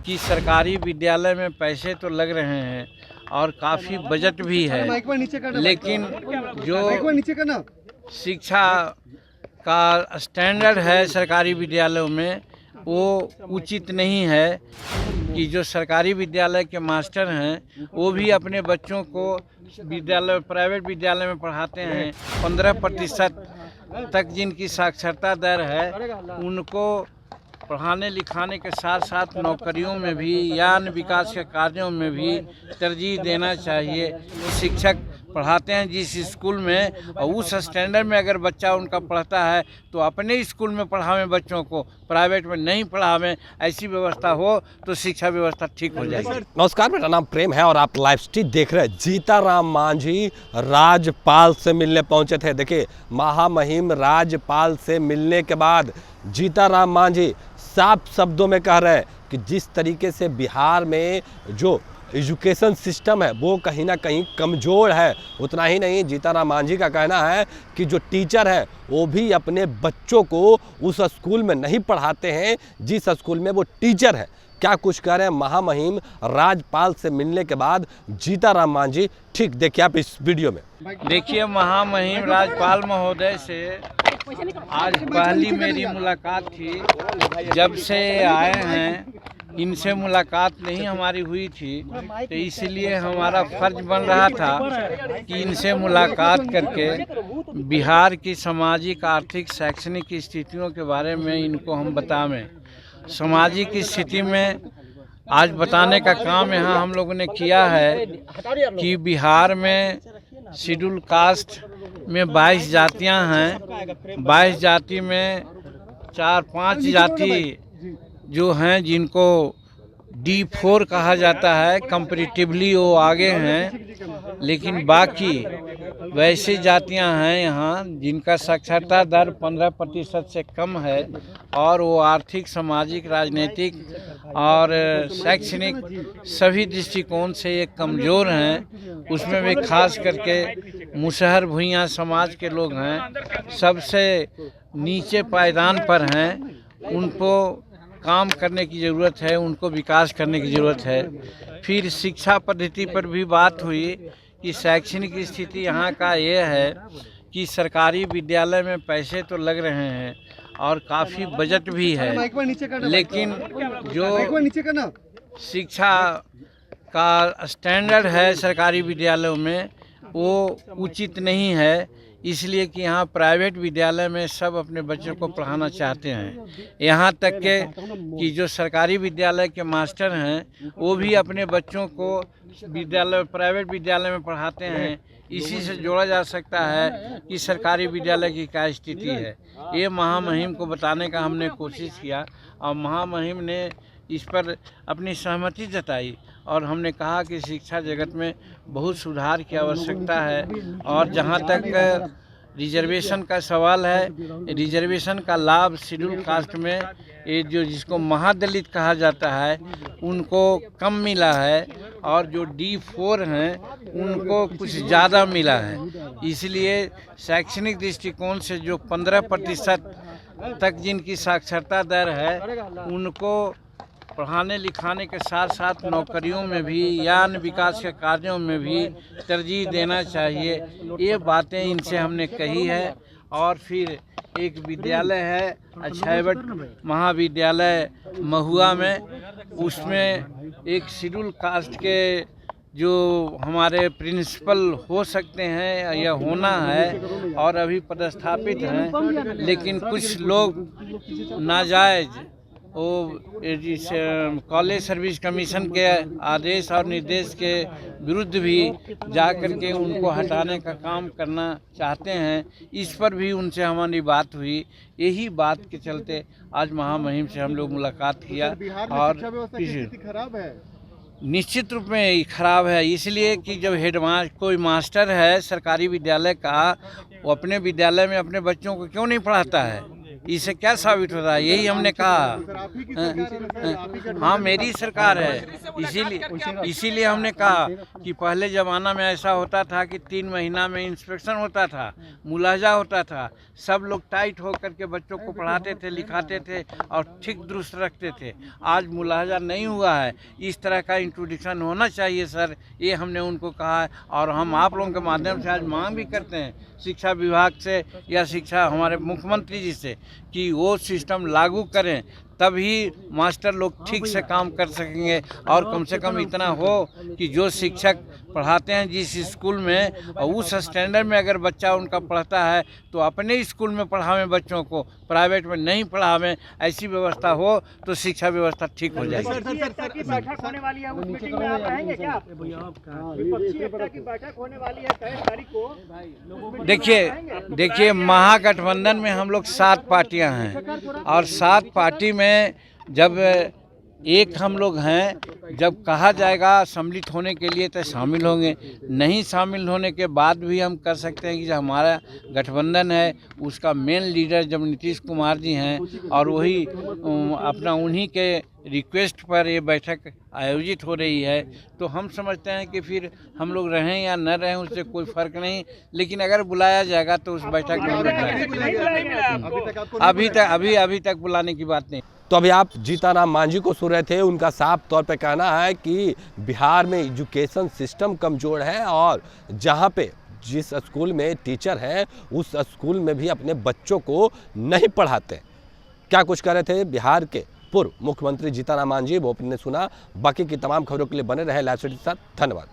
कि सरकारी विद्यालय में पैसे तो लग रहे हैं और काफ़ी बजट भी है, लेकिन जो शिक्षा का स्टैंडर्ड है सरकारी विद्यालयों में वो उचित नहीं है। कि जो सरकारी विद्यालय के मास्टर हैं वो भी अपने बच्चों को प्राइवेट विद्यालय में पढ़ाते हैं। 15% तक जिनकी साक्षरता दर है उनको पढ़ाने लिखाने के साथ साथ नौकरियों में भी या अन्य विकास के कार्यों में भी तरजीह देना चाहिए। शिक्षक पढ़ाते हैं जिस स्कूल में और उस स्टैंडर्ड में अगर बच्चा उनका पढ़ता है तो अपने स्कूल में पढ़ावें बच्चों को, प्राइवेट में नहीं पढ़ावें। ऐसी व्यवस्था हो तो शिक्षा व्यवस्था ठीक हो जाएगी। नमस्कार, मेरा नाम प्रेम है और आप लाइव स्ट्रीट देख रहे हैं। जीताराम मांझी राज्यपाल से मिलने पहुंचे थे। देखिए, महामहिम राज्यपाल से मिलने के बाद जीताराम मांझी साफ शब्दों में कह रहे हैं कि जिस तरीके से बिहार में जो एजुकेशन सिस्टम है वो कहीं ना कहीं कमज़ोर है। उतना ही नहीं, जीताराम मांझी का कहना है कि जो टीचर है वो भी अपने बच्चों को उस स्कूल में नहीं पढ़ाते हैं जिस स्कूल में वो टीचर है। क्या कुछ कह रहे हैं महामहिम राज्यपाल से मिलने के बाद जीताराम मांझी, ठीक देखिए आप इस वीडियो में। देखिए, महामहिम राज्यपाल महोदय से आज पहली मेरी मुलाकात थी। जब से आए हैं इनसे मुलाकात नहीं हमारी हुई थी, तो इसलिए हमारा फर्ज बन रहा था कि इनसे मुलाकात करके बिहार की सामाजिक, आर्थिक, शैक्षणिक स्थितियों के बारे में इनको हम बतावें। सामाजिक स्थिति में आज बताने का काम यहाँ हम लोगों ने किया है कि बिहार में शेड्यूल कास्ट में 22 जातियाँ हैं। 22 जाति में 4-5 जाति जो हैं जिनको D4 कहा जाता है, कंपैरेटिवली वो आगे हैं, लेकिन बाकी वैसी जातियां हैं यहाँ जिनका साक्षरता दर 15% से कम है और वो आर्थिक, सामाजिक, राजनीतिक और शैक्षणिक सभी दृष्टिकोण से ये कमज़ोर हैं। उसमें भी खास करके मुसहर भूइयाँ समाज के लोग हैं, सबसे नीचे पायदान पर हैं। उनको काम करने की ज़रूरत है, उनको विकास करने की ज़रूरत है। फिर शिक्षा पद्धति पर भी बात हुई कि शैक्षणिक स्थिति यहाँ का ये है कि सरकारी विद्यालय में पैसे तो लग रहे हैं और काफ़ी बजट भी है, लेकिन जो शिक्षा का स्टैंडर्ड है सरकारी विद्यालयों में वो उचित नहीं है। इसलिए कि यहाँ प्राइवेट विद्यालय में सब अपने बच्चों को पढ़ाना चाहते हैं। यहाँ तक के कि जो सरकारी विद्यालय के मास्टर हैं वो भी अपने बच्चों को प्राइवेट विद्यालय में पढ़ाते हैं। इसी से जोड़ा जा सकता है कि सरकारी विद्यालय की क्या स्थिति है। ये महामहिम को बताने का हमने कोशिश किया और महामहिम ने इस पर अपनी सहमति जताई और हमने कहा कि शिक्षा जगत में बहुत सुधार की आवश्यकता है। और जहाँ तक रिजर्वेशन का सवाल है, रिजर्वेशन का लाभ शेड्यूल कास्ट में ये जो जिसको महादलित कहा जाता है उनको कम मिला है और जो D4 हैं उनको कुछ ज़्यादा मिला है। इसलिए शैक्षणिक दृष्टिकोण से जो 15% तक जिनकी साक्षरता दर है उनको पढ़ाने लिखाने के साथ साथ नौकरियों में भी या अन्य विकास के कार्यों में भी तरजीह देना चाहिए। ये बातें इनसे हमने कही है। और फिर एक विद्यालय है अक्षयवट महाविद्यालय महुआ में, उसमें एक शेड्यूल कास्ट के जो हमारे प्रिंसिपल हो सकते हैं या होना है और अभी पदस्थापित हैं, लेकिन कुछ लोग नाजायज़ वो जिस कॉलेज सर्विस कमीशन के आदेश और निर्देश के विरुद्ध भी जा कर के उनको हटाने का काम करना चाहते हैं। इस पर भी उनसे हमारी बात हुई। यही बात के चलते आज महामहिम से हम लोग मुलाकात किया। और खराब है, निश्चित रूप में ख़राब है, इसलिए कि जब कोई मास्टर है सरकारी विद्यालय का, वो अपने विद्यालय में अपने बच्चों को क्यों नहीं पढ़ाता है? इससे क्या साबित होता है? यही हमने कहा। हाँ, मेरी सरकार है, इसीलिए हमने कहा कि पहले ज़माना में ऐसा होता था कि 3 महीना में इंस्पेक्शन होता था, मुलाजा होता था, सब लोग टाइट होकर के बच्चों को पढ़ाते थे, लिखाते थे और ठीक दुरुस्त रखते थे। आज मुलाजा नहीं हुआ है, इस तरह का इंट्रोडक्शन होना चाहिए सर, ये हमने उनको कहा है। और हम आप लोगों के माध्यम से आज मांग भी करते हैं शिक्षा विभाग से या शिक्षा हमारे मुख्यमंत्री जी से कि वो सिस्टम लागू करें, तभी मास्टर लोग ठीक से काम कर सकेंगे। और कम से कम इतना हो कि जो शिक्षक पढ़ाते हैं जिस स्कूल में, और उस स्टैंडर्ड में अगर बच्चा उनका पढ़ता है तो अपने स्कूल में पढ़ावें बच्चों को, प्राइवेट में नहीं पढ़ावें। ऐसी व्यवस्था हो तो शिक्षा व्यवस्था ठीक हो जाएगी। की बैठक होने वाली है, उस मीटिंग में आप आएंगे क्या? विपक्षी एकता की बैठक होने वाली है 23 तारीख को। देखिए महागठबंधन में हम लोग 7 पार्टियां हैं और 7 पार्टी में जब एक हम लोग हैं, जब कहा जाएगा सम्मिलित होने के लिए तो शामिल होंगे। नहीं शामिल होने के बाद भी हम कर सकते हैं कि जो हमारा गठबंधन है उसका मेन लीडर जब नीतीश कुमार जी हैं और वही अपना उन्हीं के रिक्वेस्ट पर ये बैठक आयोजित हो रही है, तो हम समझते हैं कि फिर हम लोग रहें या न रहें उससे कोई फ़र्क नहीं, लेकिन अगर बुलाया जाएगा तो उस बैठक में अभी तक बुलाने की बात नहीं। तो अभी आप जीताराम मांझी को सुन रहे थे, उनका साफ तौर पे कहना है कि बिहार में एजुकेशन सिस्टम कमज़ोर है और जहाँ पे जिस स्कूल में टीचर हैं उस स्कूल में भी अपने बच्चों को नहीं पढ़ाते। क्या कुछ कह रहे थे बिहार के पूर्व मुख्यमंत्री जीताराम मांझी, वो आपने सुना। बाकी की तमाम खबरों के लिए बने रहे लाइव स्टडी के साथ। धन्यवाद।